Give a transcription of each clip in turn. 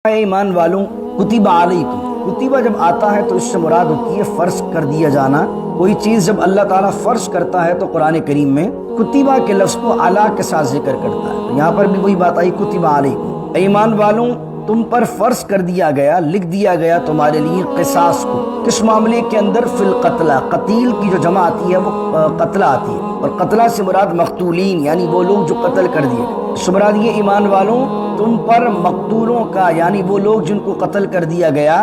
ایمان والوں کتبہ علیکم، کتبہ جب آتا ہے تو اس سے مراد ہوتی ہے فرض کر دیا جانا۔ کوئی چیز جب اللہ تعالیٰ فرض کرتا ہے تو قرآن کریم میں کتبہ کے لفظ کو علی کے ساتھ ذکر کرتا ہے۔ یہاں پر بھی وہی بات آئی، کتبہ علیکم، ایمان والوں تم پر فرض کر دیا گیا، لکھ دیا گیا تمہارے لیے قصاص کو۔ کس معاملے کے اندر؟ فی القتلہ، قتیل کی جو جمع آتی ہے وہ قتلہ آتی ہے، اور قتلہ سے مراد مقتولین یعنی وہ لوگ جو قتل کر دیے گئے۔ اس سے مراد یہ ایمان والوں تم پر مقتولوں کا یعنی وہ لوگ جن کو قتل کر دیا گیا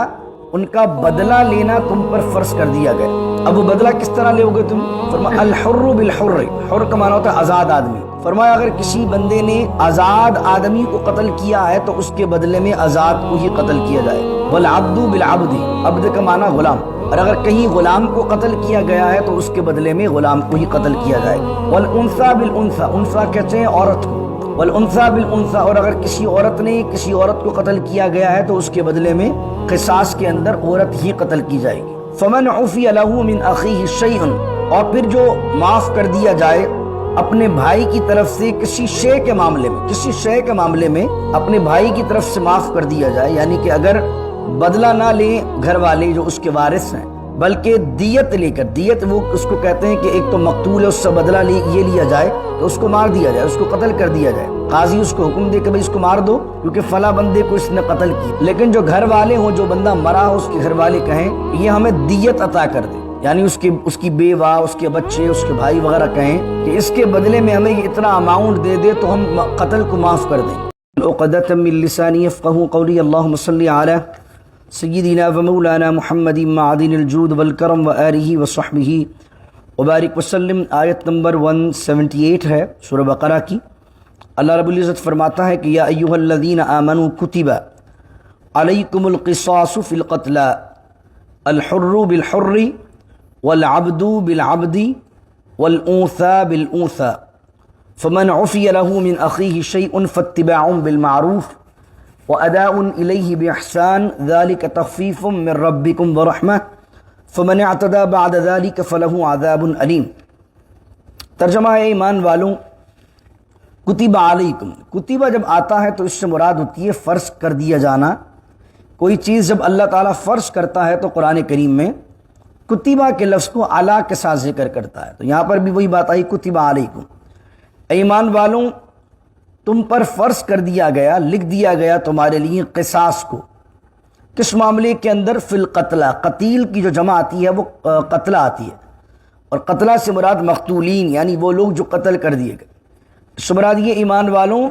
ان کا بدلہ لینا تم پر فرض کر دیا گیا۔ اب وہ بدلہ کس طرح لے گے تم؟ فرمایا الحر بالحر، حر کا معنی ہوتا ہے آزاد آدمی۔ فرمایا اگر کسی بندے نے آزاد آدمی کو قتل کیا ہے تو اس کے بدلے میں آزاد کو ہی قتل کیا جائے۔ والعبد بالعبد، عبد کا معنی غلام، اور اگر کہیں غلام کو قتل کیا گیا ہے تو اس کے بدلے میں غلام کو ہی قتل کیا جائے۔ والانثى بالانثى، انثى کہتے ہیں عورت کو، والانثى بالانثى، اور اگر کسی عورت نے کسی عورت کو قتل کیا گیا ہے تو اس کے بدلے میں قصاص کے اندر عورت ہی قتل کی جائے گی۔ فمن عفی له من اخیہ شیء، اور پھر جو معاف کر دیا جائے اپنے بھائی کی طرف سے کسی شے کے معاملے میں، کسی شے کے معاملے میں اپنے بھائی کی طرف سے معاف کر دیا جائے، یعنی کہ اگر بدلہ نہ لیں گھر والے جو اس کے وارث ہیں بلکہ دیت لے کر، دیت وہ اس کو کہتے ہیں کہ ایک تو مقتول ہے اس سے بدلہ یہ لیا جائے تو اس کو مار دیا جائے، اس کو قتل کر دیا جائے، قاضی اس کو حکم دے کہ بھئی اس کو مار دو کیونکہ فلاں بندے کو اس نے قتل کیا۔ لیکن جو گھر والے ہوں، جو بندہ مرا ہو، اس کے گھر والے کہیں یہ ہمیں دیت عطا کر دے، یعنی اس کی بیوہ، اس کے بچے، اس کے بھائی وغیرہ کہیں کہ اس کے بدلے میں ہمیں اتنا اماؤنٹ دے دے تو ہم قتل کو معاف کر دیں۔ عقدۃ من لسانی یفقهوا قولی، اللہم صلی علی سیدنا و مولانا محمد معدن الجود والکرم و آلہ و صحبہ وبارک وسلم۔ آیت نمبر 178 ہے سورہ بقرہ کی۔ اللہ رب العزت فرماتا ہے کہ یا ایھا الذین آمنوا کتب علیکم القصاص فی القتلى الحر بالحر والعبد بالعبد والانثى بالانثى فمن عفی له من اخیہ شیء فاتباع بالمعروف واداء الیہ باحسان ذلک تخفیف من ربکم ورحمہ فمن اعتدى بعد ذلك فله عذاب علیم۔ ترجمہ ہے ایمان والوں کتبہ علیکم، کتبہ جب آتا ہے تو اس سے مراد ہوتی ہے فرض کر دیا جانا۔ کوئی چیز جب اللہ تعالیٰ فرض کرتا ہے تو قرآن کریم میں کتبہ کے لفظ کو علی کے ساتھ ذکر کرتا ہے۔ تو یہاں پر بھی وہی بات آئی، کتبہ علیکم، ایمان والوں تم پر فرض کر دیا گیا، لکھ دیا گیا تمہارے لیے قصاص کو۔ کس معاملے کے اندر؟ فی القتلہ، قتیل کی جو جمع آتی ہے وہ قتلہ آتی ہے، اور قتلہ سے مراد مقتولین یعنی وہ لوگ جو قتل کر دیے گئے۔ اس سے مراد یہ ایمان والوں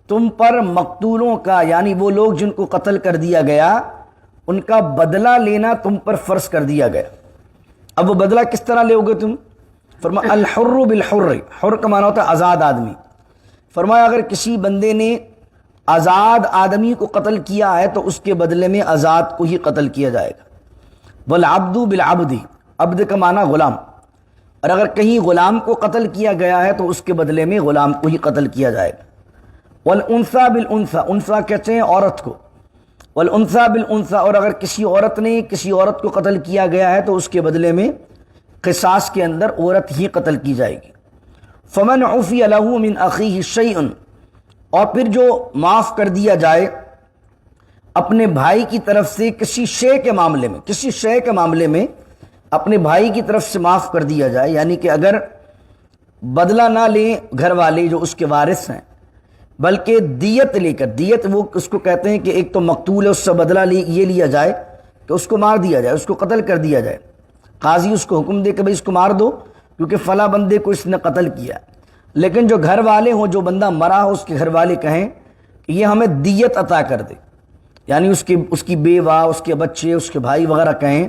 تم پر مقتولوں کا یعنی وہ لوگ جن کو قتل کر دیا گیا ان کا بدلہ لینا تم پر فرض کر دیا گیا۔ اب وہ بدلہ کس طرح لے گے تم؟ فرمایا الحر بالحر، حر کا معنی ہوتا ہے آزاد آدمی۔ فرمایا اگر کسی بندے نے آزاد آدمی کو قتل کیا ہے تو اس کے بدلے میں آزاد کو ہی قتل کیا جائے گا۔ والعبد بالعبد، عبد کا معنی غلام، اور اگر کہیں غلام کو قتل کیا گیا ہے تو اس کے بدلے میں غلام کو ہی قتل کیا جائے گا۔ والانثى بالانثى، انثى کہتے ہیں عورت کو، والانثى بالانثى، اور اگر کسی عورت نے کسی عورت کو قتل کیا گیا ہے تو اس کے بدلے میں قصاص کے اندر عورت ہی قتل کی جائے گی۔ فمن عفی له من اخیہ شیء، اور پھر جو معاف کر دیا جائے اپنے بھائی کی طرف سے کسی شے کے معاملے میں، کسی شے کے معاملے میں اپنے بھائی کی طرف سے معاف کر دیا جائے، یعنی کہ اگر بدلہ نہ لیں گھر والے جو اس کے وارث ہیں بلکہ دیت لے کر، دیت وہ اس کو کہتے ہیں کہ ایک تو مقتول ہے اس سے بدلہ یہ لیا جائے کہ اس کو مار دیا جائے، اس کو قتل کر دیا جائے، قاضی اس کو حکم دے کہ بھئی اس کو مار دو کیونکہ فلاں بندے کو اس نے قتل کیا۔ لیکن جو گھر والے ہوں، جو بندہ مرا ہو، اس کے گھر والے کہیں کہ یہ ہمیں دیت عطا کر دے، یعنی اس کی بیوہ، اس کے بچے، اس کے بھائی وغیرہ کہیں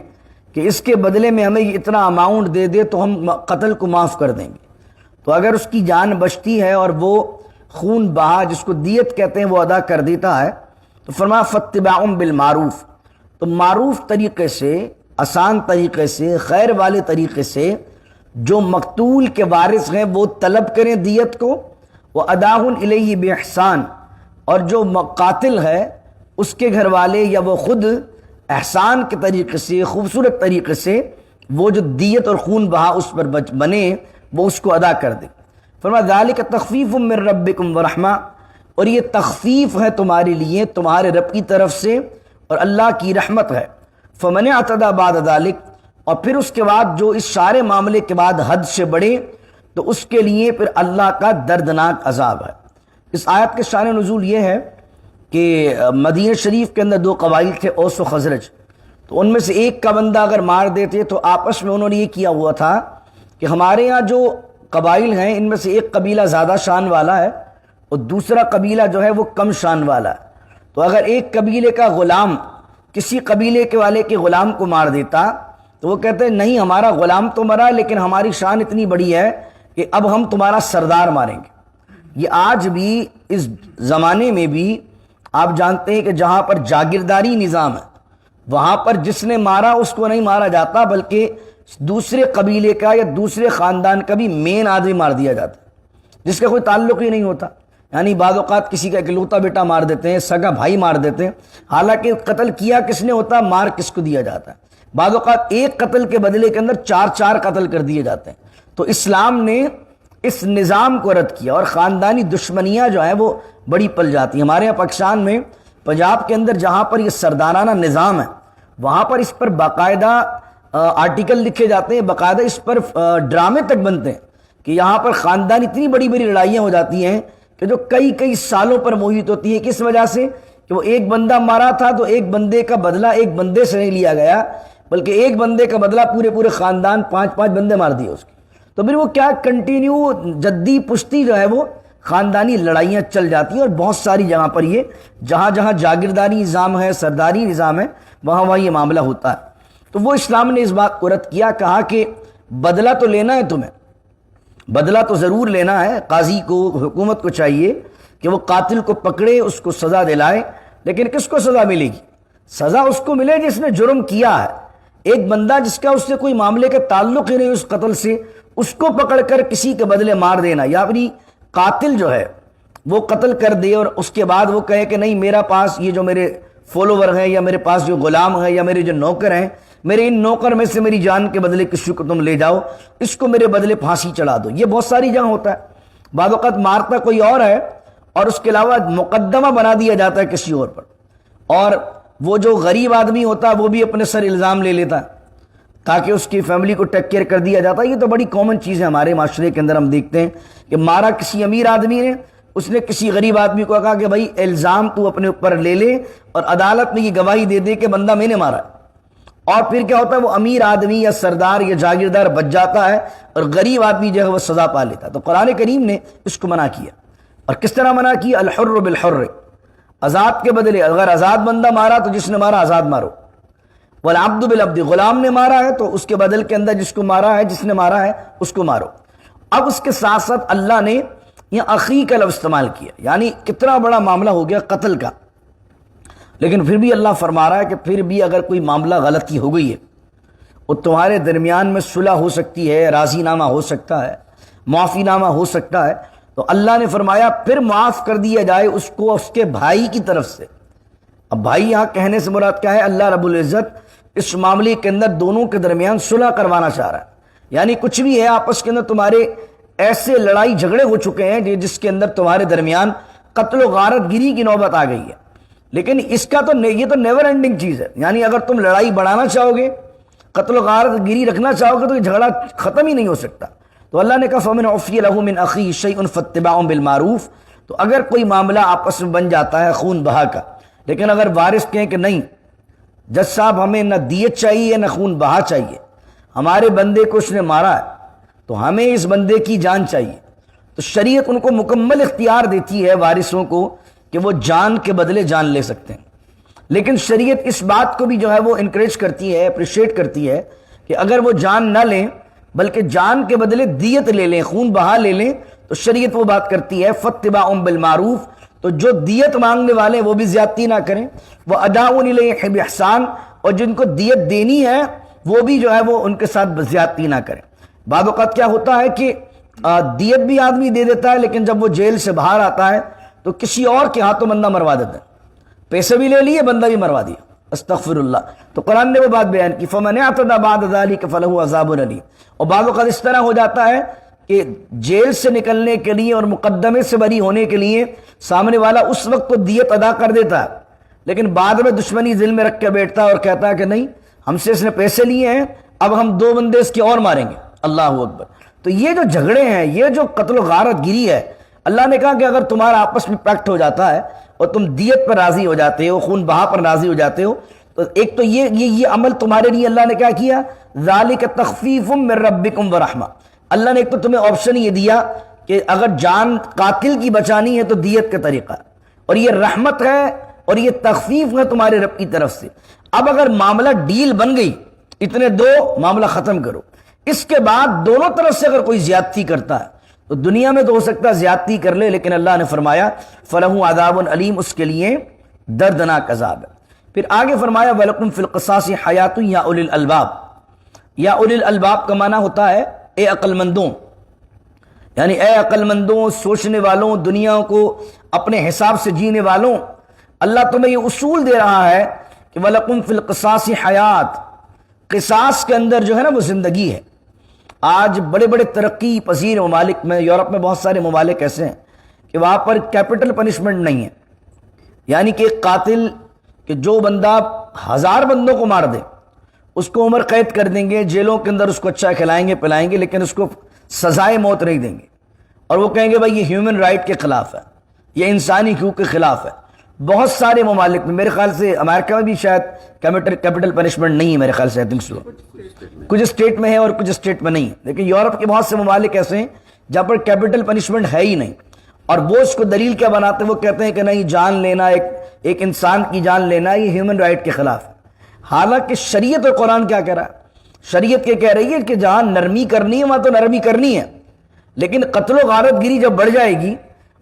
کہ اس کے بدلے میں ہمیں اتنا اماؤنٹ دے دے تو ہم قتل کو معاف کر دیں گے۔ تو اگر اس کی جان بچتی ہے اور وہ خون بہا جس کو دیت کہتے ہیں وہ ادا کر دیتا ہے تو فرمایا فاتباع بالمعروف، تو معروف طریقے سے، آسان طریقے سے، خیر والے طریقے سے جو مقتول کے وارث ہیں وہ طلب کریں دیت کو، واداء الیہ باحسان، اور جو قاتل ہے اس کے گھر والے یا وہ خود احسان کے طریقے سے، خوبصورت طریقے سے وہ جو دیت اور خون بہا اس پر بنے وہ اس کو ادا کر دے۔ فرمایا ذالک تخفیف من ربکم ورحمہ، اور یہ تخفیف ہے تمہارے لیے تمہارے رب کی طرف سے اور اللہ کی رحمت ہے۔ فمن اعتدی بعد ذلک، اور پھر اس کے بعد جو اس سارے معاملے کے بعد حد سے بڑھے تو اس کے لیے پھر اللہ کا دردناک عذاب ہے۔ اس آیت کے شان نزول یہ ہے کہ مدینہ شریف کے اندر دو قبائل تھے، اوس و خزرج، تو ان میں سے ایک کا بندہ اگر مار دیتے تو آپس میں انہوں نے یہ کیا ہوا تھا کہ ہمارے ہاں جو قبائل ہیں ان میں سے ایک قبیلہ زیادہ شان والا ہے اور دوسرا قبیلہ جو ہے وہ کم شان والا ہے، تو اگر ایک قبیلے کا غلام کسی قبیلے کے والے کے غلام کو مار دیتا تو وہ کہتے ہیں نہیں، ہمارا غلام تو مرا لیکن ہماری شان اتنی بڑی ہے کہ اب ہم تمہارا سردار ماریں گے۔ یہ آج بھی اس زمانے میں بھی آپ جانتے ہیں کہ جہاں پر جاگیرداری نظام ہے وہاں پر جس نے مارا اس کو نہیں مارا جاتا، بلکہ دوسرے قبیلے کا یا دوسرے خاندان کا بھی مین آدمی مار دیا جاتا ہے جس کا کوئی تعلق ہی نہیں ہوتا۔ یعنی بعض اوقات کسی کا اکلوتا بیٹا مار دیتے ہیں، سگا بھائی مار دیتے ہیں، حالانکہ قتل کیا کس نے ہوتا، مار کس کو دیا جاتا ہے۔ بعض اوقات ایک قتل کے بدلے کے اندر چار چار قتل کر دیے جاتے ہیں۔ تو اسلام نے اس نظام کو رد کیا اور خاندانی دشمنیاں جو ہیں وہ بڑی پل جاتی ہیں۔ ہمارے یہاں پاکستان میں پنجاب کے اندر جہاں پر یہ سردارانہ نظام ہے وہاں پر اس پر باقاعدہ آرٹیکل لکھے جاتے ہیں، باقاعدہ اس پر ڈرامے تک بنتے ہیں کہ یہاں پر خاندان اتنی بڑی بڑی لڑائیاں ہو جاتی ہیں کہ جو کئی کئی سالوں پر محیط ہوتی ہیں۔ کس وجہ سے کہ وہ ایک بندہ مارا تھا تو ایک بندے کا بدلہ ایک بندے سے نہیں لیا گیا، بلکہ ایک بندے کا بدلہ پورے خاندان پانچ بندے مار دیے اس کے، تو پھر وہ کیا کنٹینیو جدی پشتی جو ہے وہ خاندانی لڑائیاں چل جاتی ہیں۔ اور بہت ساری جگہ پر یہ جہاں جہاں جاگیرداری نظام ہے، سرداری نظام ہے، وہاں یہ معاملہ ہوتا ہے۔ تو وہ اسلام نے اس بات کو رد کیا، کہا کہ بدلہ تو لینا ہے تمہیں، بدلہ تو ضرور لینا ہے، قاضی کو حکومت کو چاہیے کہ وہ قاتل کو پکڑے، اس کو سزا دلائے، لیکن کس کو سزا ملے گی؟ سزا اس کو ملے جس نے جرم کیا ہے۔ ایک بندہ جس کا اس سے کوئی معاملے کا تعلق ہی نہیں اس قتل سے، اس کو پکڑ کر کسی کے بدلے مار دینا، یا اپنی قاتل جو ہے وہ قتل کر دے اور اس کے بعد وہ کہے کہ نہیں، میرا پاس یہ جو میرے فالوور ہیں یا میرے پاس جو غلام ہیں یا میرے جو نوکر ہیں، میرے ان نوکر میں سے میری جان کے بدلے کسی کو تم لے جاؤ، اس کو میرے بدلے پھانسی چڑھا دو۔ یہ بہت ساری جگہ ہوتا ہے۔ بعض اوقات مارتا کوئی اور ہے اور اس کے علاوہ مقدمہ بنا دیا جاتا ہے کسی اور پر، اور وہ جو غریب آدمی ہوتا ہے وہ بھی اپنے سر الزام لے لیتا ہے تاکہ اس کی فیملی کو ٹیک کیئر کر دیا جاتا ہے۔ یہ تو بڑی کامن چیز ہے ہمارے معاشرے کے اندر، ہم دیکھتے ہیں کہ مارا کسی امیر آدمی نے، اس نے کسی غریب آدمی کو کہا کہ بھائی الزام تو اپنے اوپر لے لے اور عدالت میں یہ گواہی دے دے کہ بندہ میں نے مارا، اور پھر کیا ہوتا ہے وہ امیر آدمی یا سردار یا جاگیردار بچ جاتا ہے اور غریب آدمی جو ہے وہ سزا پا لیتا ہے۔ تو قرآن کریم نے اس کو منع کیا، اور کس طرح منع کیا؟ الحر بالحر، آزاد کے بدلے، اگر آزاد بندہ مارا تو جس نے مارا آزاد مارو، والعبد بالعبد، غلام نے مارا ہے تو اس کے بدل کے اندر جس کو مارا ہے، جس نے مارا ہے اس کو مارو۔ اب اس کے ساتھ ساتھ اللہ نے یہاں اخی کا لفظ استعمال کیا، یعنی کتنا بڑا معاملہ ہو گیا قتل کا، لیکن پھر بھی اللہ فرما رہا ہے کہ پھر بھی اگر کوئی معاملہ غلطی ہو گئی ہے اور تمہارے درمیان میں صلح ہو سکتی ہے، راضی نامہ ہو سکتا ہے، معافی نامہ ہو سکتا ہے، تو اللہ نے فرمایا پھر معاف کر دیا جائے اس کو اس کے بھائی کی طرف سے۔ اب بھائی یہاں کہنے سے مراد کیا ہے؟ اللہ رب العزت اس معاملے کے اندر دونوں کے درمیان صلح کروانا چاہ رہا ہے، یعنی کچھ بھی ہے آپس کے اندر تمہارے ایسے لڑائی جھگڑے ہو چکے ہیں جس کے اندر تمہارے درمیان قتل و غارت گری کی نوبت آ گئی ہے، لیکن اس کا تو یہ تو نیور اینڈنگ چیز ہے، یعنی اگر تم لڑائی بڑھانا چاہو گے، قتل و غارت گری رکھنا چاہو گے تو یہ جھگڑا ختم ہی نہیں ہو سکتا۔ تو اللہ نے کہا فَمَنْ عُفِيَ لَهُ مِنْ أَخِيهِ شَيْءٌ فَاتِّبَاعٌ بِالْمَعْرُوفِ، تو اگر کوئی معاملہ آپس میں بن جاتا ہے خون بہا کا، لیکن اگر وارث کہیں کہ نہیں جج صاحب ہمیں نہ دیت چاہیے نہ خون بہا چاہیے، ہمارے بندے کو اس نے مارا ہے تو ہمیں اس بندے کی جان چاہیے، تو شریعت ان کو مکمل اختیار دیتی ہے وارثوں کو کہ وہ جان کے بدلے جان لے سکتے ہیں، لیکن شریعت اس بات کو بھی جو ہے وہ انکریج کرتی ہے، اپریشیٹ کرتی ہے کہ اگر وہ جان نہ لیں بلکہ جان کے بدلے دیت لے لیں، خون بہا لے لیں، تو شریعت وہ بات کرتی ہے فَاتِّبَاعٌ بِالْمَعْرُوفِ، تو جو دیت مانگنے والے وہ بھی زیادتی نہ کریں، وہ اَدَاءٌ إِلَيْهِ بِإِحْسَان، اور جن کو دیت دینی ہے وہ بھی جو ہے وہ ان کے ساتھ زیادتی نہ کریں۔ بعض اوقات کیا ہوتا ہے کہ دیت بھی آدمی دے دیتا ہے لیکن جب وہ جیل سے باہر آتا ہے تو کسی اور کے ہاتھوں بندہ مروا دیتا ہے، پیسے بھی لے لیے بندہ بھی مروا دیا، استغفر اللہ۔ تو قرآن نے وہ بات بیان کی فَمَنِ اعْتَدَىٰ بَعْدَ ذَلِكَ فَلَهُ عَذَابٌ أَلِيمٌ۔ اور بعض اوقات اس طرح ہو جاتا ہے کہ جیل سے نکلنے کے لیے اور مقدمے سے بری ہونے کے لیے سامنے والا اس وقت تو دیت ادا کر دیتا ہے، لیکن بعد میں دشمنی دل میں رکھ کے بیٹھتا ہے اور کہتا ہے کہ نہیں، ہم سے اس نے پیسے لیے ہیں، اب ہم 2 بندے اس کے اور ماریں گے۔ اللہ اکبر۔ تو یہ جو جھگڑے ہیں، یہ جو قتل و غارت گیری ہے، اللہ نے کہا کہ اگر تمہارا آپس میں پیکٹ ہو جاتا ہے اور تم دیت پر راضی ہو جاتے ہو، خون بہا پر راضی ہو جاتے ہو، تو ایک تو یہ عمل تمہارے لیے اللہ نے کیا کیا، ذالک تخفیف من ربکم ورحمہ۔ اللہ نے ایک تو تمہیں آپشن یہ دیا کہ اگر جان قاتل کی بچانی ہے تو دیت کا طریقہ، اور یہ رحمت ہے اور یہ تخفیف ہے تمہارے رب کی طرف سے۔ اب اگر معاملہ ڈیل بن گئی، اتنے دو، معاملہ ختم کرو۔ اس کے بعد دونوں طرف سے اگر کوئی زیادتی کرتا ہے تو دنیا میں تو ہو سکتا ہے زیادتی کر لے، لیکن اللہ نے فرمایا فَلَهُ عَذَابٌ علیم، اس کے لیے دردناک عذاب ہے۔ پھر آگے فرمایا وَلَكُمْ فِي الْقِصَاصِ حَيَاةٌ یا اُولِي الْأَلْبَابِ۔ یا اُولِي الْأَلْبَابِ کا معنی ہوتا ہے اے عقل مندوں، یعنی اے عقل مندوں، سوچنے والوں، دنیا کو اپنے حساب سے جینے والوں، اللہ تمہیں یہ اصول دے رہا ہے کہ وَلَكُمْ فِي الْقِصَاصِ حَيَاةٌ، قصاص کے اندر جو ہے نا وہ زندگی ہے۔ آج بڑے بڑے ترقی پذیر ممالک میں، یورپ میں بہت سارے ممالک ایسے ہیں کہ وہاں پر کیپٹل پنشمنٹ نہیں ہے، یعنی کہ ایک قاتل کہ جو بندہ 1000 بندوں کو مار دے اس کو عمر قید کر دیں گے، جیلوں کے اندر اس کو اچھا کھلائیں گے پلائیں گے، لیکن اس کو سزائے موت نہیں دیں گے، اور وہ کہیں گے بھائی یہ ہیومن رائٹ کے خلاف ہے، یہ انسانی حقوق کے خلاف ہے۔ بہت سارے ممالک میں، میرے خیال سے امریکہ میں بھی شاید کیپٹل پنشمنٹ نہیں ہے، میرے خیال سے کچھ اسٹیٹ میں ہے اور کچھ اسٹیٹ میں نہیں ہے، لیکن یورپ کے بہت سے ممالک ایسے ہیں جہاں پر کیپٹل پنشمنٹ ہے ہی نہیں، اور وہ اس کو دلیل کیا بناتے ہیں، وہ کہتے ہیں کہ نہیں، جان لینا، ایک انسان کی جان لینا یہ ہیومن رائٹ کے خلاف ہے۔ حالانکہ شریعت اور قرآن کیا کہہ رہا ہے؟ شریعت یہ کہہ رہی ہے کہ جہاں نرمی کرنی ہے وہاں تو نرمی کرنی ہے، لیکن قتل و غارت گیری جب بڑھ جائے گی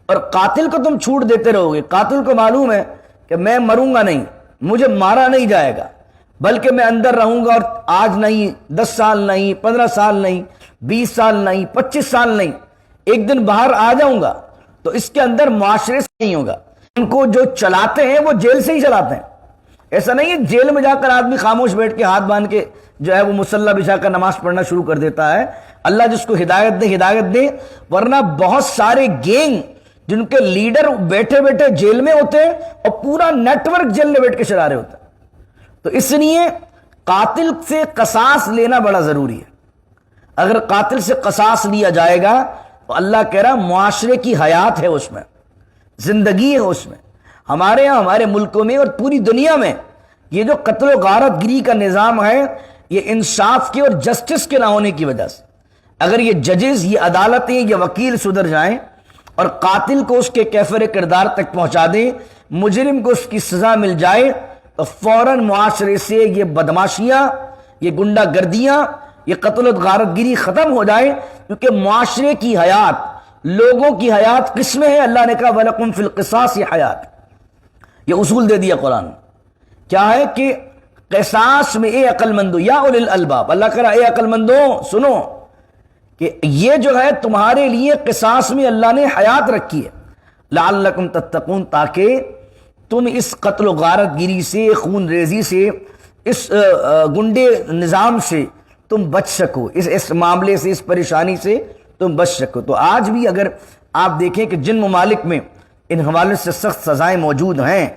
اور قاتل کو تم چھوٹ دیتے رہو گے، قاتل کو معلوم ہے کہ میں مروں گا نہیں، مجھے مارا نہیں جائے گا، بلکہ میں اندر رہوں گا، اور آج نہیں، 10 سال نہیں، 15 سال نہیں، 20 سال نہیں، 25 سال نہیں، ایک دن باہر آ جاؤں گا، تو اس کے اندر معاشرے سے نہیں ہوگا۔ ان کو جو چلاتے ہیں وہ جیل سے ہی چلاتے ہیں، ایسا نہیں ہے جیل میں جا کر آدمی خاموش بیٹھ کے ہاتھ باندھ کے جو ہے وہ مصلی بچھا کر نماز پڑھنا شروع کر دیتا ہے۔ اللہ جس کو ہدایت دے ہدایت دے، ورنہ بہت سارے گینگ جن کے لیڈر بیٹھے بیٹھے جیل میں ہوتے ہیں اور پورا نیٹ ورک جیل میں بیٹھ کے چلا رہے ہوتے ہیں۔ تو اس لیے قاتل سے قصاص لینا بڑا ضروری ہے۔ اگر قاتل سے قصاص لیا جائے گا تو اللہ کہہ رہا معاشرے کی حیات ہے، اس میں زندگی ہے، اس میں ہمارے یہاں، ہمارے ملکوں میں اور پوری دنیا میں یہ جو قتل و غارت گری کا نظام ہے، یہ انصاف کے اور جسٹس کے نہ ہونے کی وجہ سے۔ اگر یہ ججز، یہ عدالتیں، یہ وکیل سدھر جائیں اور قاتل کو اس کے کیفر کردار تک پہنچا دیں، مجرم کو اس کی سزا مل جائے، تو فوراً معاشرے سے یہ بدماشیاں، یہ گنڈا گردیاں، یہ قتل و غارت گری ختم ہو جائے، کیونکہ معاشرے کی حیات، لوگوں کی حیات کس میں ہے؟ اللہ نے کہا وَلَكُمْ فِي الْقِصَاصِ حَيَاةٌ، یہ اصول دے دیا قرآن نے۔ کیا ہے کہ قصاص میں اے عقل مندو یا اولی الالباب، اللہ کہہ رہا اے عقل مندوں سنو کہ یہ جو ہے تمہارے لیے قصاص میں اللہ نے حیات رکھی ہے، لعلکم تتقون، تاکہ تم اس قتل و غارت گیری سے، خون ریزی سے، اس گنڈے نظام سے تم بچ سکو، اس معاملے سے، اس پریشانی سے تم بچ سکو۔ تو آج بھی اگر آپ دیکھیں کہ جن ممالک میں ان حوالے سے سخت سزائیں موجود ہیں،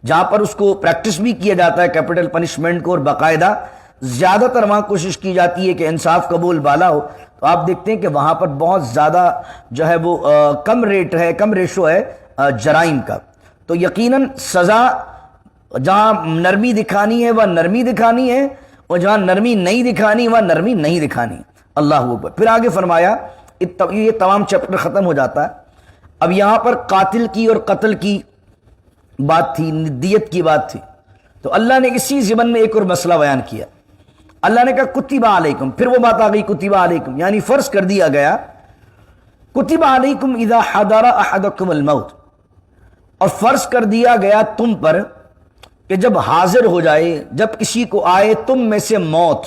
جہاں پر اس کو پریکٹس بھی کیا جاتا ہے کیپٹل پنشمنٹ کو، اور باقاعدہ زیادہ تر وہاں کوشش کی جاتی ہے کہ انصاف قبول بالا ہو، تو آپ دیکھتے ہیں کہ وہاں پر بہت زیادہ جو ہے وہ کم ریٹ ہے، کم ریشو ہے جرائم کا۔ تو یقیناً سزا جہاں نرمی دکھانی ہے وہ نرمی دکھانی ہے، اور جہاں نرمی نہیں دکھانی وہ نرمی نہیں دکھانی۔ اللہ اکبر۔ پھر آگے فرمایا، یہ تمام چیپٹر ختم ہو جاتا ہے۔ اب یہاں پر قاتل کی اور قتل کی بات تھی، دیت کی بات تھی، تو اللہ نے اسی ضمن میں ایک اور مسئلہ بیان کیا۔ اللہ نے کہا کتب علیکم، پھر وہ بات آ گئی کتب علیکم، یعنی فرض کر دیا گیا، کتب علیکم اذا حضر احدکم الموت، اور فرض کر دیا گیا تم پر کہ جب حاضر ہو جائے، جب کسی کو آئے تم میں سے موت،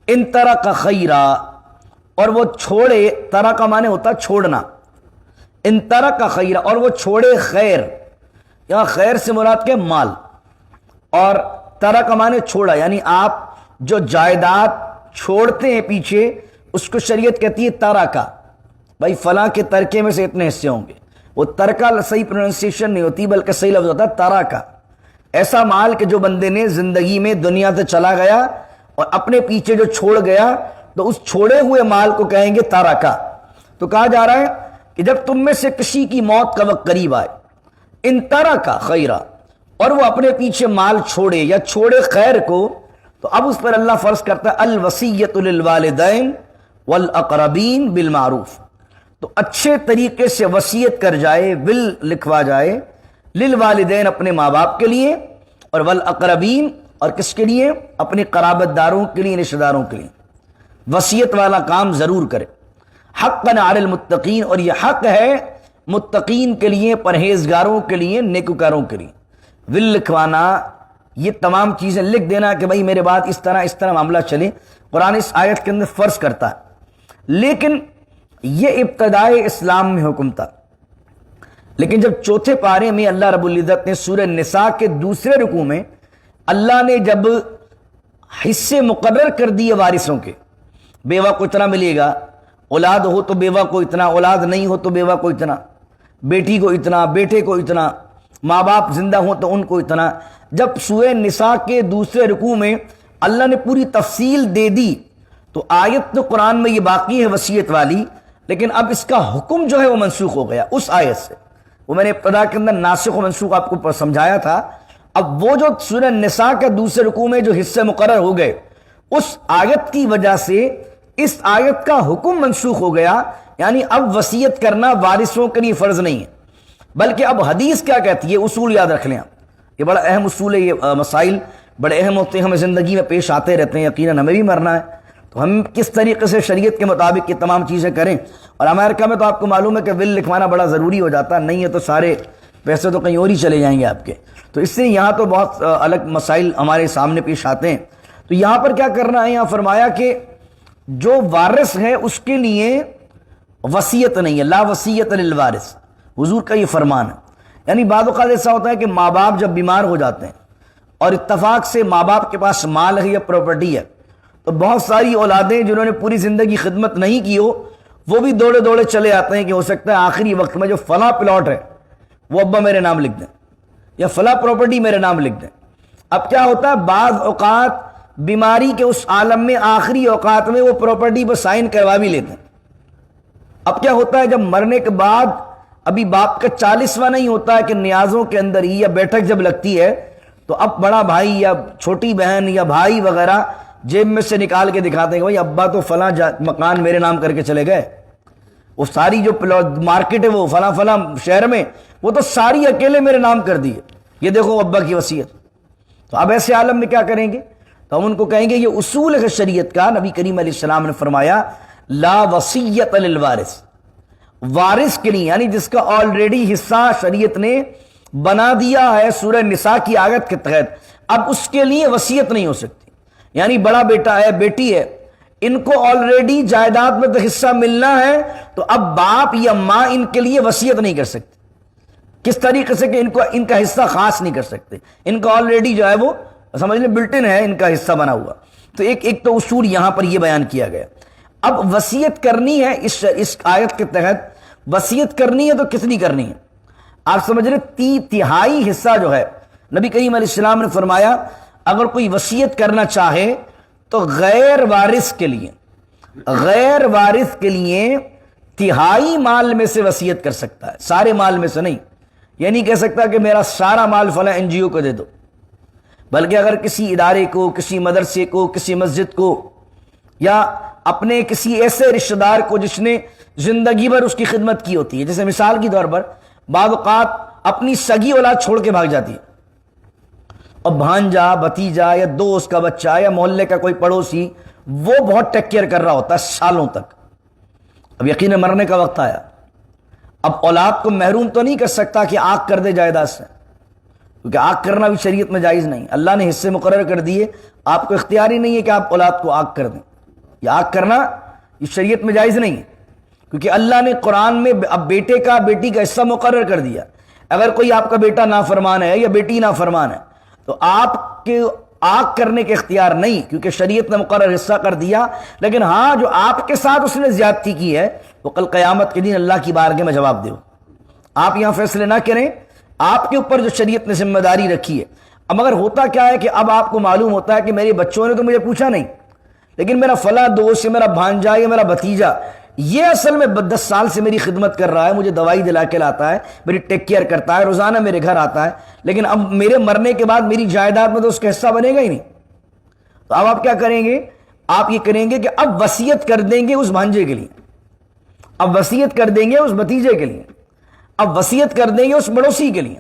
ان ترک خیرا، اور وہ چھوڑے، ترک کا معنی ہوتا چھوڑنا، ان ترک خیرا، اور وہ چھوڑے خیر، یہاں خیر سے مراد کے مال، اور ترک کا معنی چھوڑا، یعنی آپ جو جائیداد چھوڑتے ہیں پیچھے اس کو شریعت کہتی ہے تارکہ، بھائی فلاں کے ترکے میں سے اتنے حصے ہوں گے. وہ ترکہ صحیح پروننسیشن نہیں ہوتی بلکہ صحیح لفظ ہوتا ہے تارکہ. ایسا مال کہ جو بندے نے زندگی میں دنیا سے چلا گیا اور اپنے پیچھے جو چھوڑ گیا تو اس چھوڑے ہوئے مال کو کہیں گے تارکہ. تو کہا جا رہا ہے کہ جب تم میں سے کسی کی موت کا وقت قریب آئے، ان ترکہ خیرہ، اور وہ اپنے پیچھے مال چھوڑے یا چھوڑے خیر کو، تو اب اس پر اللہ فرض کرتا ہے الوصیۃ للوالدین والاقربین بالمعروف. تو اچھے طریقے سے وصیت کر جائے، ول لکھوا جائے، للوالدین اپنے ماں باپ کے لیے، اور والاقربین اور کس کے لیے؟ اپنے قرابت داروں کے لیے، رشتہ داروں کے لیے. وصیت والا کام ضرور کرے. حقاً علی المتقین، اور یہ حق ہے متقین کے لیے، پرہیزگاروں کے لیے، نیکوکاروں کے لیے. ول لکھوانا، یہ تمام چیزیں لکھ دینا کہ بھائی میرے بعد اس طرح معاملہ چلے، قرآن اس آیت کے اندر فرض کرتا ہے. لیکن یہ ابتدائے اسلام میں حکم تھا. لیکن جب چوتھے پارے میں اللہ رب العزت نے سورہ نساء کے دوسرے رکوع میں اللہ نے جب حصے مقرر کر دیے وارثوں کے، بیوہ کو اتنا ملے گا، اولاد ہو تو بیوہ کو اتنا، اولاد نہیں ہو تو بیوہ کو اتنا، بیٹی کو اتنا، بیٹے کو اتنا، ماں باپ زندہ ہوں تو ان کو اتنا. جب سورہ نساء کے دوسرے رکوع میں اللہ نے پوری تفصیل دے دی تو آیت تو قرآن میں یہ باقی ہے وصیت والی، لیکن اب اس کا حکم جو ہے وہ منسوخ ہو گیا اس آیت سے. وہ میں نے ابتدا کے اندر ناسخ و منسوخ آپ کو سمجھایا تھا. اب وہ جو سورہ نساء کے دوسرے رکوع میں جو حصے مقرر ہو گئے، اس آیت کی وجہ سے اس آیت کا حکم منسوخ ہو گیا. یعنی اب وصیت کرنا وارثوں کے لیے فرض نہیں ہے، بلکہ اب حدیث کیا کہتی ہے. اصول یاد رکھ لیں آپ، یہ بڑا اہم اصول ہے. یہ مسائل بڑے اہم ہوتے ہیں، ہمیں زندگی میں پیش آتے رہتے ہیں. یقیناً ہمیں بھی مرنا ہے، تو ہم کس طریقے سے شریعت کے مطابق یہ تمام چیزیں کریں. اور امریکہ میں تو آپ کو معلوم ہے کہ ول لکھوانا بڑا ضروری ہو جاتا ہے، نہیں ہے تو سارے پیسے تو کہیں اور ہی چلے جائیں گے آپ کے. تو اس سے یہاں تو بہت الگ مسائل ہمارے سامنے پیش آتے ہیں. تو یہاں پر کیا کرنا ہے، یہاں فرمایا کہ جو وارث ہے اس کے لیے وصیت نہیں ہے، لا وصیت للوارث، حضور کا یہ فرمان ہے. یعنی بعض اوقات ایسا ہوتا ہے کہ ماں باپ جب بیمار ہو جاتے ہیں اور اتفاق سے ماں باپ کے پاس مال ہے یا پراپرٹی ہے، تو بہت ساری اولادیں جنہوں نے پوری زندگی خدمت نہیں کی ہو وہ بھی دوڑے دوڑے چلے آتے ہیں کہ ہو سکتا ہے آخری وقت میں جو فلاں پلاٹ ہے وہ ابا میرے نام لکھ دیں یا فلاں پراپرٹی میرے نام لکھ دیں. اب کیا ہوتا ہے، بعض اوقات بیماری کے اس عالم میں آخری اوقات میں وہ پراپرٹی پر سائن کروا بھی لیتے ہیں. اب کیا ہوتا ہے، جب مرنے کے بعد ابھی باپ کا 40واں نہیں ہوتا ہے کہ نیازوں کے اندر ہی یا بیٹھک جب لگتی ہے تو اب بڑا بھائی یا چھوٹی بہن یا بھائی وغیرہ جیب میں سے نکال کے دکھاتے ہیں کہ بھائی ابا تو فلاں مکان میرے نام کر کے چلے گئے، وہ ساری جو مارکیٹ ہے وہ فلاں فلاں شہر میں وہ تو ساری اکیلے میرے نام کر دیے، یہ دیکھو ابا کی وصیت. تو اب ایسے عالم میں کیا کریں گے؟ تو ہم ان کو کہیں گے یہ اصول ہے شریعت کا. نبی کریم علیہ السلام نے فرمایا لا وصیت للوارث، وارث کے لیے یعنی جس کا آلریڈی حصہ شریعت نے بنا دیا ہے سورہ نساء کی آیت کے تحت، اب اس کے لیے وصیت نہیں ہو سکتی. یعنی بڑا بیٹا ہے، بیٹی ہے، ان کو آلریڈی جائیداد میں تو حصہ ملنا ہے، تو اب باپ یا ماں ان کے لیے وصیت نہیں کر سکتے. کس طریقے سے کہ ان کا حصہ خاص نہیں کر سکتے، ان کا آلریڈی جو ہے وہ سمجھ لیں بلٹن ہے ان کا حصہ بنا ہوا. تو ایک تو اصول یہاں پر یہ بیان کیا گیا. اب وصیت کرنی ہے اس آیت کے تحت، وصیت کرنی ہے تو کس لیے کرنی ہے؟ آپ سمجھ رہے تہائی حصہ جو ہے، نبی کریم علیہ السلام نے فرمایا اگر کوئی وصیت کرنا چاہے تو غیر وارث کے لیے تہائی مال میں سے وصیت کر سکتا ہے، سارے مال میں سے نہیں. یہ نہیں کہہ سکتا کہ میرا سارا مال فلاں NGO کو دے دو، بلکہ اگر کسی ادارے کو، کسی مدرسے کو، کسی مسجد کو، یا اپنے کسی ایسے رشتہ دار کو جس نے زندگی بھر اس کی خدمت کی ہوتی ہے، جیسے مثال کے طور پر بعض اوقات اپنی سگی اولاد چھوڑ کے بھاگ جاتی ہے اور بھانجا، بھتیجا یا دوست کا بچہ یا محلے کا کوئی پڑوسی وہ بہت ٹیک کیئر کر رہا ہوتا ہے سالوں تک. اب یقیناً مرنے کا وقت آیا، اب اولاد کو محروم تو نہیں کر سکتا کہ آگ کر دے جائیداد سے، کیونکہ آگ کرنا بھی شریعت میں جائز نہیں. اللہ نے حصے مقرر کر دیے، آپ کو اختیار ہی نہیں ہے کہ آپ اولاد کو آگ کر دیں. یہ آگ کرنا یہ شریعت میں جائز نہیں ہے، کیونکہ اللہ نے قرآن میں اب بیٹے کا بیٹی کا حصہ مقرر کر دیا. اگر کوئی آپ کا بیٹا نافرمان ہے یا بیٹی نافرمان ہے تو آپ کے آگ کرنے کے اختیار نہیں، کیونکہ شریعت نے مقرر حصہ کر دیا، لیکن ہاں جو آپ کے ساتھ اس نے زیادتی کی ہے وہ کل قیامت کے دن اللہ کی بارگاہ میں جواب دے۔ آپ یہاں فیصلے نہ کریں، آپ کے اوپر جو شریعت نے ذمہ داری رکھی ہے۔ اب مگر ہوتا کیا ہے کہ اب آپ کو معلوم ہوتا ہے کہ میرے بچوں نے تو مجھے پوچھا نہیں، لیکن میرا فلاں دوست یا میرا بھانجا یا میرا بھتیجا یہ اصل میں 10 سال سے میری خدمت کر رہا ہے، مجھے دوائی دلا کے لاتا ہے، میری ٹیک کیئر کرتا ہے، روزانہ میرے گھر آتا ہے، لیکن اب میرے مرنے کے بعد میری جائیداد میں تو اس کا حصہ بنے گا ہی نہیں۔ تو اب آپ کیا کریں گے؟ آپ یہ کریں گے کہ اب وصیت کر دیں گے اس بھانجے کے لیے، اب وصیت کر دیں گے اس بھتیجے کے لیے، اب وصیت کر دیں گے اس پڑوسی کے لیے،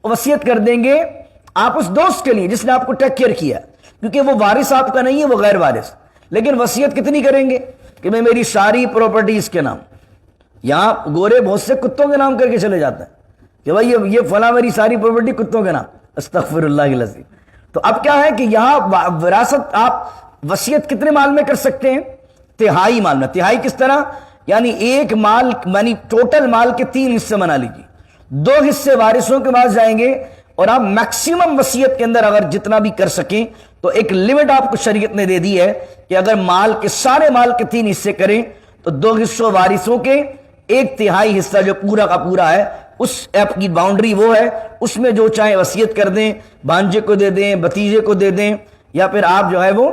وصیت کر دیں گے آپ اس دوست کے لیے جس نے آپ کو ٹیک کیئر کیا، کیونکہ وہ وارث آپ کا نہیں ہے، وہ غیر وارث۔ لیکن وصیت کتنی کریں گے کہ میں میری ساری پراپرٹیز کے نام، یہاں گورے بہت سے کتوں کے نام کر کے چلے جاتے ہیں کہ بھائی یہ فلاں میری ساری پراپرٹی کتوں کے نام، استغفر اللہ العظیم۔ تو اب کیا ہے کہ یہاں وراثت آپ وصیت کتنے مال میں کر سکتے ہیں؟ تہائی مال میں۔ تہائی کس طرح؟ یعنی ایک مال، یعنی ٹوٹل مال کے 3 حصے بنا لیجیے، 2 حصے وارثوں کے پاس جائیں گے، اور آپ میکسیمم وصیت کے اندر اگر جتنا بھی کر سکیں تو ایک لمٹ آپ کو شریعت نے دے دی ہے کہ اگر مال کے سارے مال کے 3 حصے کریں تو 2 حصوں وارثوں کے، 1/3 حصہ جو پورا کا پورا ہے اس ایپ کی باؤنڈری وہ ہے، اس میں جو چاہے وصیت کر دیں، بھانجے کو دے دیں، بھتیجے کو دے دیں، یا پھر آپ جو ہے وہ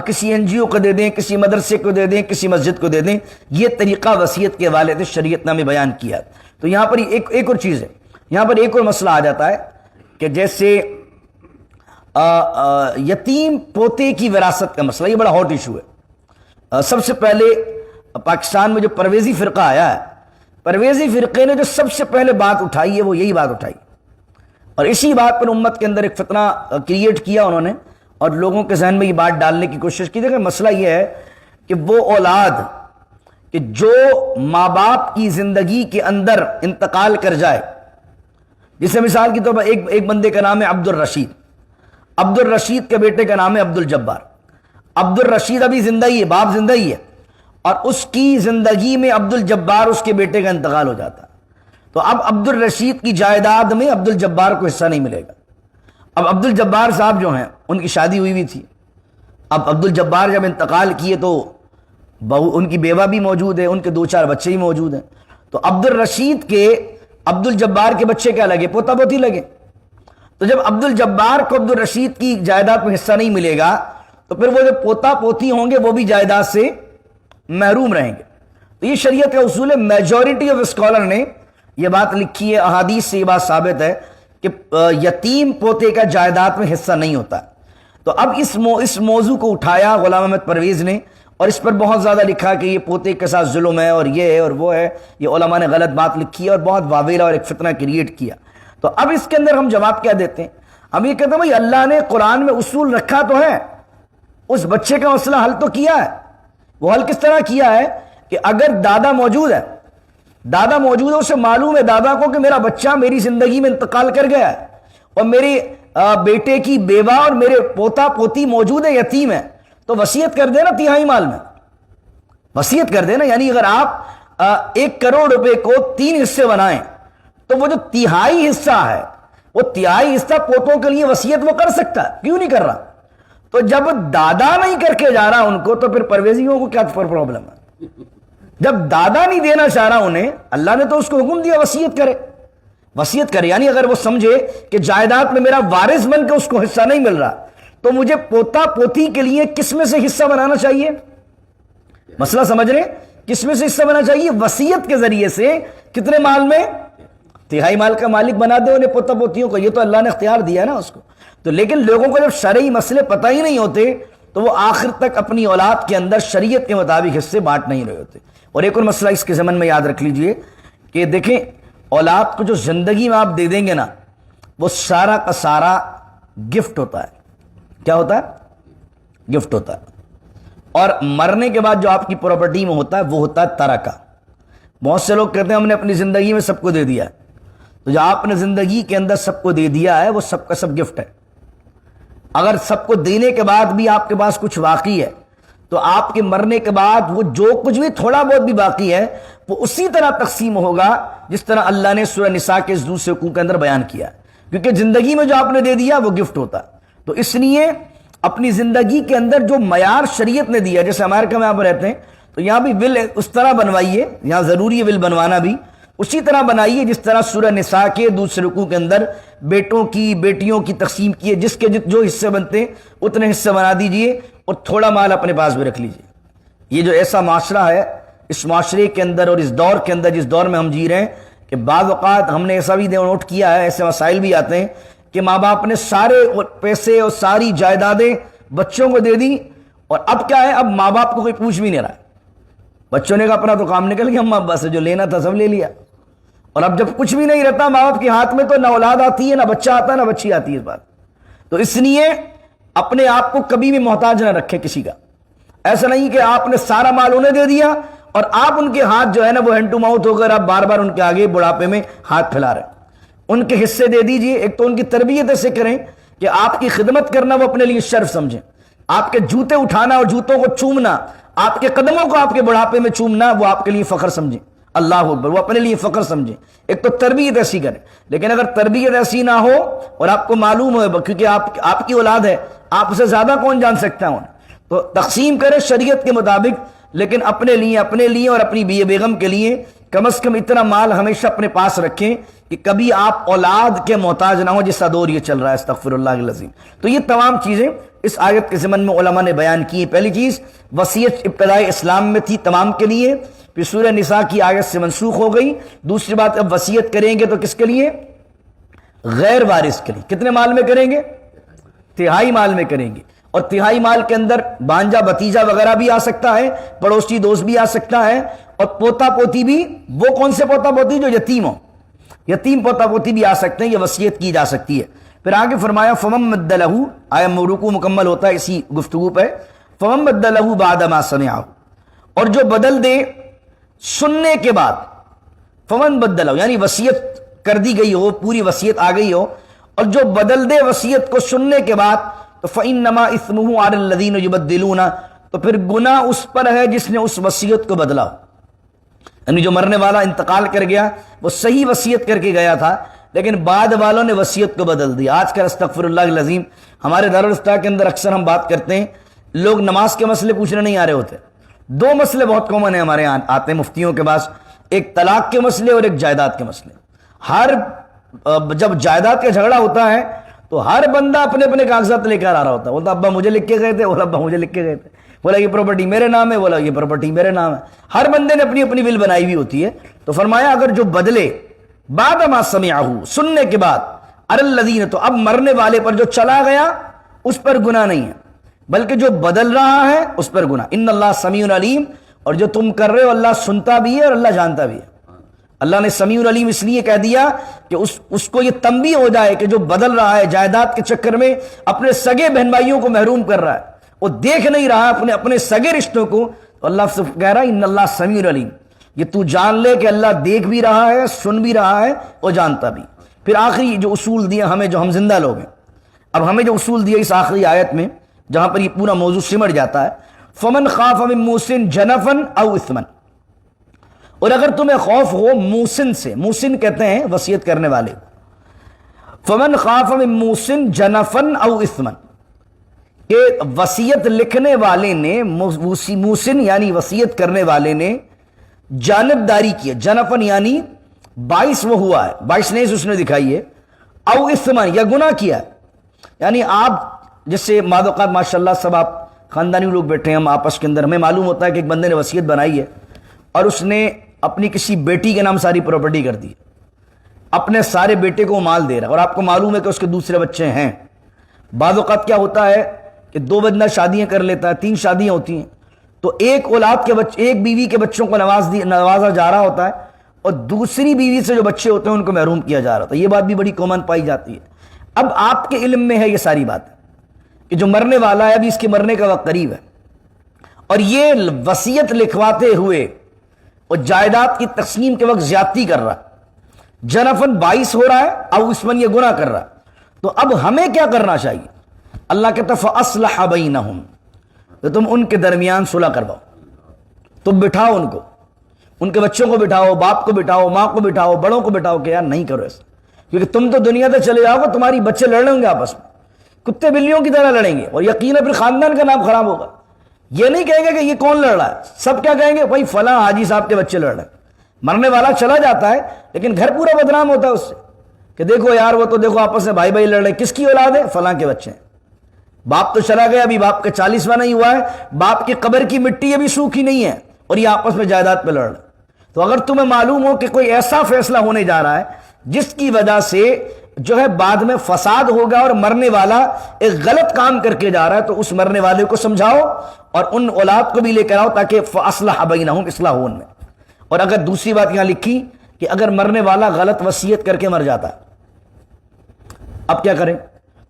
کسی NGO کو دے دیں، کسی مدرسے کو دے دیں، کسی مسجد کو دے دیں۔ یہ طریقہ وصیت کے حوالے سے شریعت نے ہمیں بیان کیا۔ تو یہاں پر ایک اور چیز ہے، یہاں پر ایک اور مسئلہ آ جاتا ہے کہ جیسے یتیم پوتے کی وراثت کا مسئلہ، یہ بڑا ہاٹ ایشو ہے۔ سب سے پہلے پاکستان میں جو پرویزی فرقہ آیا ہے، پرویزی فرقے نے جو سب سے پہلے بات اٹھائی ہے وہ یہی بات اٹھائی، اور اسی بات پر امت کے اندر ایک فتنہ کریٹ کیا انہوں نے، اور لوگوں کے ذہن میں یہ بات ڈالنے کی کوشش کی۔ دیکھیں مسئلہ یہ ہے کہ وہ اولاد کہ جو ماں باپ کی زندگی کے اندر انتقال کر جائے، جسے مثال کی طور پر ایک بندے کا نام ہے عبد الرشید، عبد الرشید کے بیٹے کا نام ہے عبد الجبار۔ عبد الرشید ابھی زندہ ہی ہے، باپ زندہ ہی ہے، اور اس کی زندگی میں عبد الجبار اس کے بیٹے کا انتقال ہو جاتا ہے، تو اب عبد الرشید کی جائیداد میں عبد الجبار کو حصہ نہیں ملے گا۔ اب عبد الجبار صاحب جو ہیں ان کی شادی ہوئی تھی، اب عبد الجبار جب انتقال کیے تو ان کی بیوہ بھی موجود ہے، ان کے 2-4 بچے ہی موجود ہیں، تو عبد الرشید کے عبد الجبار کے بچے کیا لگے؟ پوتا پوتی لگے۔ تو جب عبد الجبار کو عبد الرشید کی جائیداد میں حصہ نہیں ملے گا تو پھر وہ جو پوتا پوتی ہوں گے وہ بھی جائیداد سے محروم رہیں گے۔ تو یہ شریعت کا اصول ہے۔ میجورٹی آف اسکالر نے یہ بات لکھی ہے، احادیث سے یہ بات ثابت ہے کہ یتیم پوتے کا جائیداد میں حصہ نہیں ہوتا۔ تو اب اس موضوع کو اٹھایا غلام احمد پرویز نے، اور اس پر بہت زیادہ لکھا کہ یہ پوتے کے ساتھ ظلم ہے اور یہ ہے اور وہ ہے، یہ علماء نے غلط بات لکھی ہے اور بہت واویلا اور ایک فتنہ کریٹ کیا۔ تو اب اس کے اندر ہم جواب کیا دیتے ہیں؟ ہم یہ کہتے ہیں بھائی اللہ نے قرآن میں اصول رکھا تو ہے، اس بچے کا مسئلہ حل تو کیا ہے۔ وہ حل کس طرح کیا ہے کہ اگر دادا موجود ہے، اسے معلوم ہے دادا کو کہ میرا بچہ میری زندگی میں انتقال کر گیا ہے، اور میرے بیٹے کی بیوہ اور میرے پوتا پوتی موجود ہے، یتیم ہے، تو وصیت کر دینا 3/3 مال میں، وصیت کر دینا۔ یعنی اگر آپ 1 کروڑ روپے کو 3 حصے بنائیں تو وہ جو 3/3 حصہ ہے، وہ 3/3 حصہ پوتوں کے لیے وصیت وہ کر سکتا ہے، کیوں نہیں کر رہا؟ تو جب دادا نہیں کر کے جا رہا ان کو تو پھر پرویزیوں کو کیا پرابلم ہے؟ جب دادا نہیں دینا چاہ رہا انہیں، اللہ نے تو اس کو حکم دیا وصیت کرے، یعنی اگر وہ سمجھے کہ جائیداد میں میرا وارث بن کے اس کو حصہ نہیں مل رہا تو مجھے پوتا پوتی کے لیے کس میں سے حصہ بنانا چاہیے؟ مسئلہ سمجھ رہے؟ کس میں سے حصہ بنانا چاہیے؟ وصیت کے ذریعے سے۔ کتنے مال میں؟ 3/3 مال کا مالک بنا دے انہیں، پوتا پوتیوں کو، یہ تو اللہ نے اختیار دیا ہے نا اس کو۔ تو لیکن لوگوں کو جب شرعی مسئلے پتہ ہی نہیں ہوتے تو وہ آخر تک اپنی اولاد کے اندر شریعت کے مطابق حصے بانٹ نہیں رہے ہوتے۔ اور ایک اور مسئلہ اس کے ضمن میں یاد رکھ لیجئے کہ دیکھیں اولاد کو جو زندگی میں آپ دے دیں گے نا، وہ سارا کا سارا گفٹ ہوتا ہے۔ کیا ہوتا ہے؟ گفٹ ہوتا ہے۔ اور مرنے کے بعد جو آپ کی پراپرٹی میں ہوتا ہے وہ ہوتا ہے ترکہ۔ بہت سے لوگ کہتے ہیں ہم نے اپنی زندگی میں سب کو دے دیا ہے، تو جو آپ نے زندگی کے اندر سب کو دے دیا ہے وہ سب کا سب گفٹ ہے۔ اگر سب کو دینے کے بعد بھی آپ کے پاس کچھ باقی ہے تو آپ کے مرنے کے بعد وہ جو کچھ بھی تھوڑا بہت بھی باقی ہے وہ اسی طرح تقسیم ہوگا جس طرح اللہ نے سورہ نساء کے اس دوسرے حقوق کے اندر بیان کیا ہے، کیونکہ زندگی میں جو آپ نے دے دیا وہ گفٹ ہوتا ہے۔ تو اس لیے اپنی زندگی کے اندر جو معیار شریعت نے دیا، جیسے امریکہ میں آپ رہتے ہیں تو یہاں بھی ول اس طرح بنوائیے، یہاں ضروری ہے ول بنوانا بھی اسی طرح بنائیے جس طرح سورہ نساء کے دوسرے رکوع کے اندر بیٹوں کی بیٹیوں کی تقسیم کیے، جس کے جو حصے بنتے ہیں اتنے حصے بنا دیجئے اور تھوڑا مال اپنے پاس بھی رکھ لیجئے۔ یہ جو ایسا معاشرہ ہے، اس معاشرے کے اندر اور اس دور کے اندر جس دور میں ہم جی رہے ہیں کہ بعض اوقات ہم نے ایسا بھی نوٹ کیا ہے، ایسے مسائل بھی آتے ہیں کہ ماں باپ نے سارے پیسے اور ساری جائیدادیں بچوں کو دے دی، اور اب کیا ہے، اب ماں باپ کو کوئی پوچھ بھی نہیں رہا ہے۔ بچوں نے کہا اپنا تو کام نکل گیا، اما ابا سے جو لینا تھا سب لے لیا، اور اب جب کچھ بھی نہیں رہتا ماں باپ کے ہاتھ میں تو نہ اولاد آتی ہے، نہ بچہ آتا ہے، نہ بچی آتی ہے۔ اس بات تو اس لیے اپنے آپ کو کبھی بھی محتاج نہ رکھے کسی کا۔ ایسا نہیں کہ آپ نے سارا مال انہیں دے دیا اور آپ ان کے ہاتھ جو ہے نا وہ ہینڈ ٹو ماؤتھ ہو کر آپ بار بار ان کے آگے بڑھاپے میں ہاتھ پھیلا رہے ہیں۔ ان کے حصے دے دیجئے۔ ایک تو ان کی تربیت ایسے کریں کہ آپ کی خدمت کرنا وہ اپنے لیے شرف سمجھیں، آپ کے جوتے اٹھانا اور جوتوں کو چومنا، آپ کے قدموں کو آپ کے بڑھاپے میں چومنا وہ آپ کے لیے فخر سمجھیں، اللہ اکبر، وہ اپنے لیے فخر سمجھیں۔ ایک تو تربیت ایسی کریں، لیکن اگر تربیت ایسی نہ ہو اور آپ کو معلوم ہو کیونکہ آپ کی اولاد ہے، آپ سے زیادہ کون جان سکتا ہے انہیں، تو تقسیم کرے شریعت کے مطابق، لیکن اپنے لیے اور اپنی بیوی بیگم کے لیے کم از کم اتنا مال ہمیشہ اپنے پاس رکھیں کہ کبھی آپ اولاد کے محتاج نہ ہو، جیسا دور یہ چل رہا ہے استغفر اللہ العظیم۔ تو یہ تمام چیزیں اس آیت کے ضمن میں علماء نے بیان کی ہیں۔ پہلی چیز وصیت ابتدائی اسلام میں تھی تمام کے لیے، پھر سورہ نساء کی آیت سے منسوخ ہو گئی۔ دوسری بات، اب وصیت کریں گے تو کس کے لیے؟ غیر وارث کے لیے۔ کتنے مال میں کریں گے؟ تہائی مال میں کریں گے، اور تہائی مال کے اندر بانجا بھتیجا وغیرہ بھی آ سکتا ہے، پڑوسی دوست بھی آ سکتا ہے، اور پوتا پوتی بھی۔ وہ کون سے پوتا پوتی؟ جو یتیم ہو، یتیم پوتا پوتی بھی آ سکتے ہیں، یہ وصیت کی جا سکتی ہے۔ پھر آگے فرمایا فمن بدلہ، آیا رکوع مکمل ہوتا ہے اسی گفتگو پہ، فمن بدلہ بعد ما سمعہ، اور جو بدل دے سننے کے بعد، فمن بدلہ یعنی وصیت کر دی گئی ہو، پوری وصیت آ گئی ہو، اور جو بدل دے وصیت کو سننے کے بعد، تو فإنما إثمه على الذين يبدلون، تو پھر گناہ اس پر ہے جس نے اس وصیت کو بدلا۔ یعنی جو مرنے والا انتقال کر گیا وہ صحیح وصیت کر کے گیا تھا، لیکن بعد والوں نے وصیت کو بدل دیا۔ آج کل استغفر اللہ العظیم ہمارے دارالفتہ کے اندر اکثر ہم بات کرتے ہیں، لوگ نماز کے مسئلے پوچھنے نہیں آ رہے ہوتے۔ دو مسئلے بہت کامن ہیں ہمارے یہاں آتے ہیں مفتیوں کے پاس، ایک طلاق کے مسئلے اور ایک جائیداد کے مسئلے۔ جب جائیداد کا جھگڑا ہوتا ہے تو ہر بندہ اپنے اپنے کاغذات لے کر آ رہا ہوتا ہے، بولتا ابا مجھے لکھ کے گئے تھے، بولا ابا مجھے لکھ کے گئے تھے، بولا یہ پراپرٹی میرے نام ہے، بولا یہ پراپرٹی میرے نام ہے۔ ہر بندے نے اپنی اپنی ول بنائی ہوئی ہوتی ہے۔ تو فرمایا اگر جو بدلے بعد ما سمعہ، سننے کے بعد، الذین، تو اب مرنے والے پر جو چلا گیا اس پر گناہ نہیں ہے، بلکہ جو بدل رہا ہے اس پر گناہ۔ ان اللہ سمیع علیم، اور جو تم کر رہے ہو اللہ سنتا بھی ہے اور اللہ جانتا بھی ہے۔ اللہ نے سمیع علیم اس لیے کہہ دیا کہ اس کو یہ تنبیہ ہو جائے کہ جو بدل رہا ہے جائیداد کے چکر میں اپنے سگے بہن بھائیوں کو محروم کر رہا ہے، وہ دیکھ نہیں رہا اپنے سگے رشتوں کو، تو اللہ سے کہہ رہا ہے ان اللہ سمیع علیم، یہ تو جان لے کہ اللہ دیکھ بھی رہا ہے، سن بھی رہا ہے اور جانتا بھی۔ پھر آخری جو اصول دیا ہمیں، جو ہم زندہ لوگ ہیں، اب ہمیں جو اصول دیا اس آخری آیت میں جہاں پر یہ پورا موضوع سمٹ جاتا ہے، فمن خاف من موسن جنفن او اثمن، اور اگر تمہیں خوف ہو موسن سے، موسن کہتے ہیں وصیت کرنے والے، فمن خاف من موسن جنفن او اثمن، کہ وصیت لکھنے والے نے، موسن یعنی وصیت کرنے والے نے جانبداری کی ہے، جنفن یعنی باعث وہ ہوا ہے، باعث نہیں اس نے دکھائی ہے، او اثمن یا گناہ کیا ہے۔ یعنی آپ جیسے بعض اوقات ماشاءاللہ سب آپ خاندانی لوگ بیٹھے ہیں، ہم آپس کے اندر ہمیں معلوم ہوتا ہے کہ ایک بندے نے وصیت بنائی ہے اور اس نے اپنی کسی بیٹی کے نام ساری پراپرٹی کر دی، اپنے سارے بیٹے کو مال دے رہا ہے، اور آپ کو معلوم ہے کہ اس کے دوسرے بچے ہیں۔ بعض اوقات کیا ہوتا ہے کہ دو بندہ شادیاں کر لیتا ہے، 3 شادیاں ہوتی ہیں، تو ایک اولاد کے ایک بیوی کے بچوں کو نوازا جا رہا ہوتا ہے، اور دوسری بیوی سے جو بچے ہوتے ہیں ان کو محروم کیا جا رہا ہوتا ہے۔ یہ بات بھی بڑی کامن پائی جاتی ہے۔ اب آپ کے علم میں ہے یہ ساری بات کہ جو مرنے والا ہے ابھی اس کے مرنے کا وقت قریب ہے، اور یہ وصیت لکھواتے ہوئے اور جائیداد کی تقسیم کے وقت زیادتی کر رہا ہے، جنفن باعث ہو رہا ہے، او اسمن یہ گناہ کر رہا ہے، تو اب ہمیں کیا کرنا چاہیے؟ اللہ کہتا ہے فَأَصْلَحَ بَيْنَهُمْ، تو تم ان کے درمیان صلح کرواؤ، تم بٹھاؤ ان کو، ان کے بچوں کو بٹھاؤ، باپ کو بٹھاؤ، ماں کو بٹھاؤ، بڑوں کو بٹھاؤ کہ یار نہیں کرو ایسا، کیونکہ تم تو دنیا سے چلے جاؤ گے، تمہاری بچے لڑ رہے ہوں گے آپس میں، کتے بلیوں کی طرح لڑیں گے اور یقیناً پھر خاندان کا نام خراب ہوگا. یہ نہیں کہیں گے کہ یہ کون لڑ رہا ہے, سب کیا کہیں گے, بھائی فلاں حاجی صاحب کے بچے لڑ رہے ہیں. مرنے والا چلا جاتا ہے لیکن گھر پورا بدنام ہوتا ہے اس سے کہ دیکھو یار وہ تو دیکھو آپس میں بھائی بھائی لڑ رہے, کس کی اولاد ہے, فلاں کے بچے ہیں. باپ تو چلا گیا, ابھی باپ کا 40واں نہیں ہوا ہے, باپ کی قبر کی مٹی ابھی سوکھی نہیں ہے اور یہ آپس میں جائیداد پہ لڑ رہے. تو اگر تمہیں معلوم ہو کہ کوئی ایسا فیصلہ ہونے جا رہا ہے جس کی وجہ سے جو ہے بعد میں فساد ہوگا اور مرنے والا ایک غلط کام کر کے جا رہا ہے, تو اس مرنے والے کو سمجھاؤ اور ان اولاد کو بھی لے کر آؤ تاکہ فاصلح بینہم, اصلاح ہو ان میں. اور اگر دوسری بات یہاں لکھی کہ اگر مرنے والا غلط وصیت کر کے مر جاتا ہے اب کیا کریں,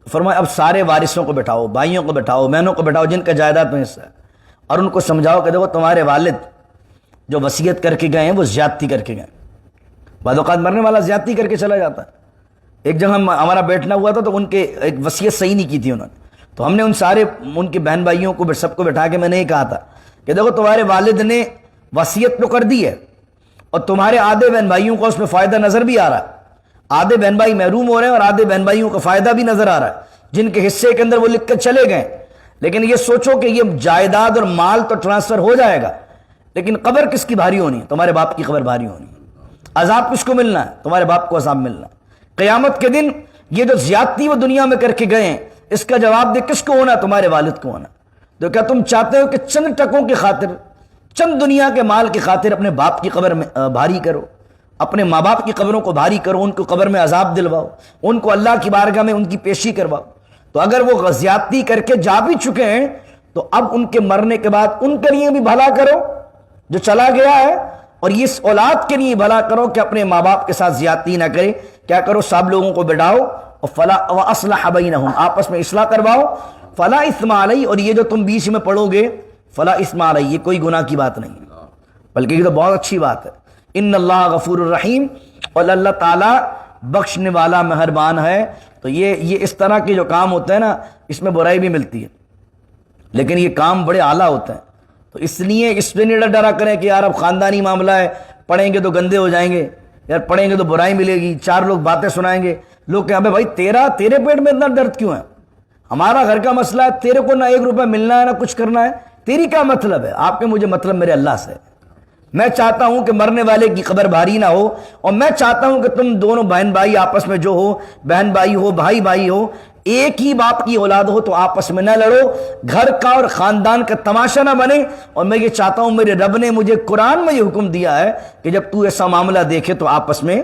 فرمایا اب سارے وارثوں کو بٹھاؤ, بھائیوں کو بٹھاؤ, بہنوں کو بٹھاؤ جن کا جائیداد میں حصہ ہے, اور ان کو سمجھاؤ کہ دیکھو تمہارے والد جو وصیت کر کے گئے ہیں وہ زیادتی کر کے گئے. بعض اوقات مرنے والا زیادتی کر کے چلا جاتا ہے. ایک جگہ ہمارا بیٹھنا ہوا تھا تو ان کے ایک وصیت صحیح نہیں کی تھی انہوں نے, تو ہم نے ان کے بہن بھائیوں کو سب کو بٹھا کے میں نے یہ کہا تھا کہ دیکھو تمہارے والد نے وصیت تو کر دی ہے اور تمہارے آدھے بہن بھائیوں کو اس میں فائدہ نظر بھی آ رہا ہے, آدھے بہن بھائی محروم ہو رہے ہیں اور آدھے بہن بھائیوں کا فائدہ بھی نظر آ رہا ہے جن کے حصے کے اندر وہ لکھ کر چلے گئے. لیکن یہ سوچو کہ یہ جائیداد اور مال تو ٹرانسفر ہو جائے گا, لیکن قبر کس کی بھاری ہونی ہے, تمہارے باپ کی قبر بھاری ہونی ہے. عذاب کس کو ملنا ہے, تمہارے باپ کو عذاب ملنا ہے. قیامت کے دن یہ جو زیادتی وہ دنیا میں کر کے گئے ہیں اس کا جواب دے کس کو ہونا, تمہارے والد کو ہونا. تو کیا تم چاہتے ہو کہ چند ٹکوں کی خاطر, چند دنیا کے مال کی خاطر اپنے باپ کی قبر میں بھاری کرو, اپنے ماں باپ کی قبروں کو بھاری کرو, ان کو قبر میں عذاب دلواؤ, ان کو اللہ کی بارگاہ میں ان کی پیشی کرواؤ. تو اگر وہ زیادتی کر کے جا بھی چکے ہیں تو اب ان کے مرنے کے بعد ان کے لیے بھی بھلا کرو جو چلا گیا ہے, اور اس اولاد کے لیے بھلا کرو کہ اپنے ماں باپ کے ساتھ زیادتی نہ کرے. کیا کرو, سب لوگوں کو بٹھاؤ اور فلا واصلح بینہم, آپس میں اصلاح کرواؤ. فلا اثم علی, اور یہ جو تم بیچ میں پڑھو گے فلا اثم علی, یہ کوئی گناہ کی بات نہیں بلکہ یہ تو بہت اچھی بات ہے. ان اللہ غفور الرحیم, اور اللہ تعالیٰ بخشنے والا مہربان ہے. تو یہ اس طرح کے جو کام ہوتے ہیں نا اس میں برائی بھی ملتی ہے لیکن یہ کام بڑے اعلیٰ ہوتے ہیں. تو اس لیے اس پہ نہیں ڈرا کریں کہ یار اب خاندانی معاملہ ہے, پڑھیں گے تو گندے ہو جائیں گے, یار پڑھیں گے تو برائی ملے گی, چار لوگ باتیں سنائیں گے, لوگ کہیں ابے بھائی تیرے پیٹ میں اتنا درد کیوں ہے, ہمارا گھر کا مسئلہ ہے, تیرے کو نہ 1 روپے ملنا ہے نہ کچھ کرنا ہے, تیری کیا مطلب ہے. آپ کے مجھے مطلب میرے اللہ سے. میں چاہتا ہوں کہ مرنے والے کی قبر بھاری نہ ہو, اور میں چاہتا ہوں کہ تم دونوں بہن بھائی آپس میں جو ہو, بہن بھائی ہو, بھائی بھائی ہو, ایک ہی باپ کی اولاد ہو تو آپس میں نہ لڑو, گھر کا اور خاندان کا تماشا نہ بنے. اور میں یہ چاہتا ہوں, میرے رب نے مجھے قرآن میں یہ حکم دیا ہے کہ جب تو ایسا معاملہ دیکھے تو آپس میں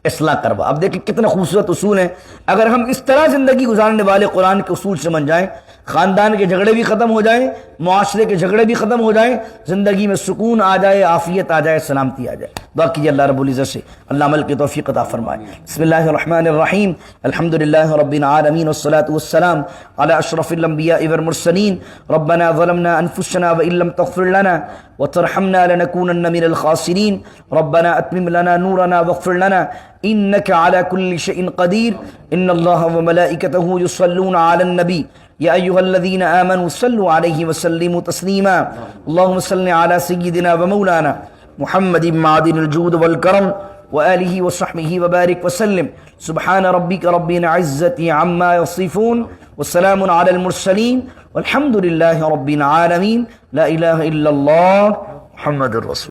اصلاح کروا. اب دیکھیں کتنے خوبصورت اصول ہیں. اگر ہم اس طرح زندگی گزارنے والے قرآن کے اصول سے بن جائیں, خاندان کے جھگڑے بھی ختم ہو جائیں, معاشرے کے جھگڑے بھی ختم ہو جائیں, زندگی میں سکون آ جائے, عافیت آ جائے, سلامتی آ جائے. دعا کیجیے اللہ رب العزت سے اللہ عمل کی توفیق عطا فرمائے. بسم اللہ الرحمن الرحیم, الحمدللہ رب العالمین والصلاة والسلام علی اشرف الانبیاء والمرسلین. ربنا ظلمنا انفسنا وان لم تغفر لنا وترحمنا لنكونن من الخاسرین. ربنا اتمم لنا نورنا واغفر لنا انك على كل شيء قدير. ان الله وملائكته يصلون على النبي يا أيها الذين آمنوا صلوا عليه وسلموا تسليما. اللهم صل على سيدنا ومولانا محمد معدن الجود والكرم وآله وصحبه وبارك وسلم. سبحان ربك رب العزة عما يصفون والسلام على المرسلين والحمد لله رب العالمين. لا إله إلا الله محمد الرسول.